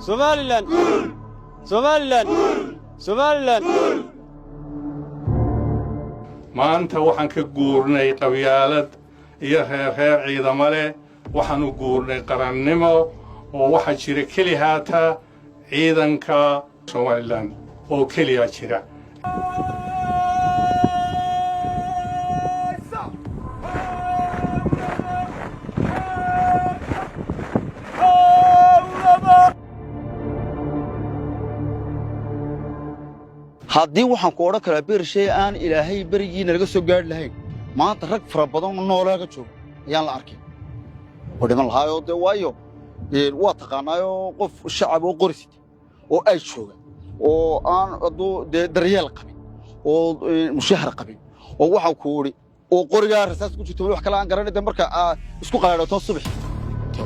Somaliland Somaliland Somaliland maanta waxaan ka guurnay qabyaalad iyo reer ciidamo leh waxaan u guurnay qarannimo oo waxa jira keli haata ciidanka Somaliland oo keliya jira haddii waxaan ku odhan karaa beershay aan ilaahay berigiina laga soo gaari lahayn maanta rag fara badan oo noolaaga jooga ayaan la arkay oo dhiman lahaayoo dee waayo waa taqaanaayoo qof shacab oo qorisid oo ay jooga oo aan hadduu dee daryeel qabin oo mushahar qabin oo waxaan ku idhi oo qorigaa rasaas ku jirto wax kale aan garanay dee marka isku qalaadhato subax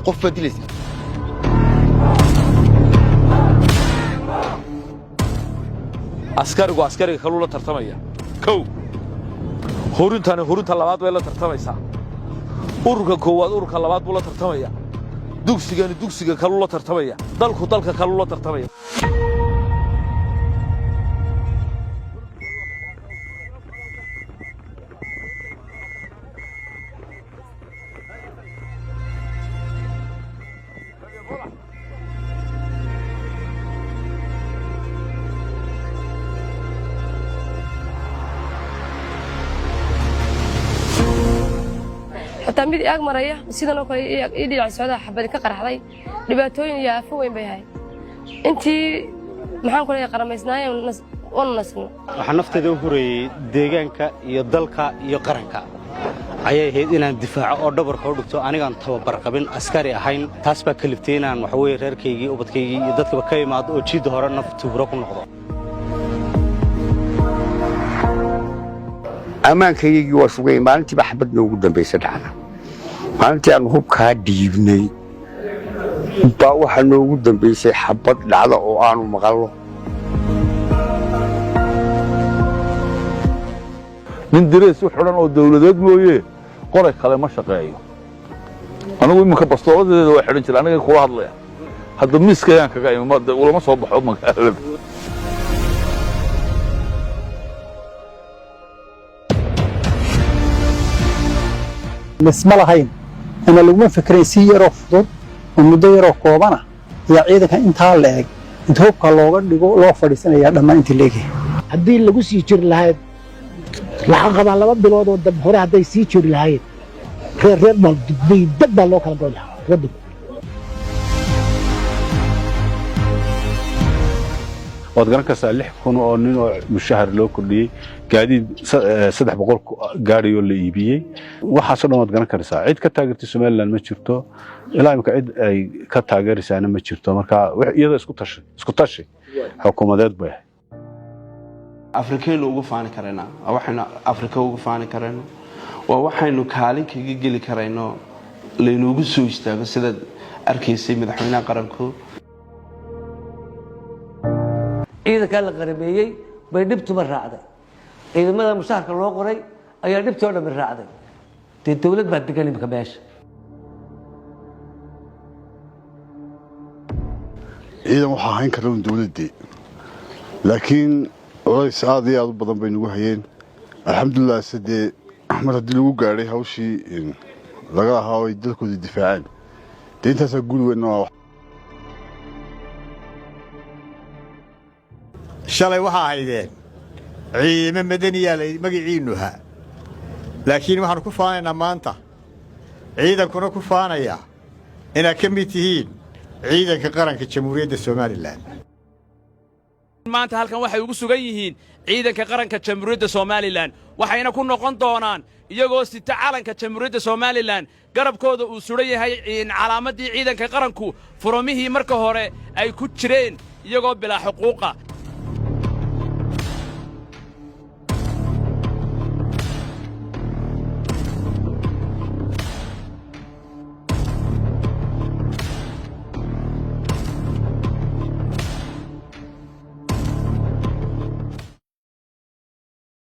qof baad dilaysaa askarigu askariga kaluu la tartamaya kow hurintani hurinta labaad way la tartamaysaa ururka koowaad ururka labaad buu la tartamaya dugsigani dugsiga kaluu la tartamaya dalku dalka kaluu la tartamaya mid aag maraya sidan oo kale dhinaca socda xabad ka qarxday dhibaatooyin iyo afo weyn bay ahay intii maxaan ku leeyahay qaramaysnaayeen oo nasno waxa nafteeda u horeeyay deegaanka iyo dalka iyo qaranka ayay ahayd inaan difaaco oo dhabarka u dhigto anigaan tababar qabin askari ahayn taas baa kaliftay inaan waxa weeye reerkaygii ubadkaygii iyo dadkaba ka imaado oo jiid hore naftu hore ku noqdo ammaankaygii waa sugay maalintii baa xabad noogu dambaysay dhacda maalintii aan hubkaa dhiibnay baa waxaa noogu dambaysay xabad dhacda oo aanu maqallo nin direys u xidhan oo dawladeed mooye qoray kale ma shaqeeyo anigu iminka bastooladeeda waa xidhan jira aniga kula hadlaya hadda miiskayaan kaga imi ulama soo baxo magaalada misma lahayn ama laguma fikray si yaroo fudud oo muddo yaroo koobana ayaa ciidanka intaa la eg inta hubka looga dhigo loo fadhiisanayaa dhammaan intii leegay haddii lagu sii jiri lahayd waxaan qabaa 2 bilood oo dab hore hadday sii jiri lahayd reer dad baa loo kala goyn lahaa waddanka waad garan kartaa 6,000 oo nin oo mushahar loo kordhiyey gaadiid 300 gaadhi oo la iibiyey waxaasoo dhan waad garan kartaa cid ka taageertay Somaliland ma jirto ilaa imka cid ay ka taageeraysaana ma jirto marka iyada isku tashi xukuumadeed bay afrikaynu ugu faani kareena waxayna afrika ugu faani kareena waa waxaynu kaalin kaga geli kareyno leenugu soo istaago sida arkaysay madaxweynaha qaranku ciidanka la qarameeyay bay dhibtuba raacday ciidamada mushaharka loo qoray ayaa dhibtoo dhan raacday dawlad baa degan imka meesha ciidan waxa hayn kara dawladii laakiin culays aad iyo aad u badan bay nagu hayeen alxamdulillah sidee mar haddii lagu gaaray hawshii laga ahaa ay dalkooda difaaceen deyntaasa guul weyn oo shalay waxa ahaydeen ciidamo madaniya magaciinuha laakiin waxaan ku faanaynaa maanta ciidankuna ku faanaya inaad ka mid tihiin ciidanka qaranka jamhuuriyadda Somaliland maanta halkan waxay ugu sugan yihiin ciidanka qaranka jamhuuriyadda Somaliland waxayna ku noqon doonaan iyagoo sita calanka jamhuuriyadda Somaliland garabkooda uu suran yahay calaamadii ciidanka qaranku furomihii marka hore ay ku jireen iyagoo bilaa xuquuqa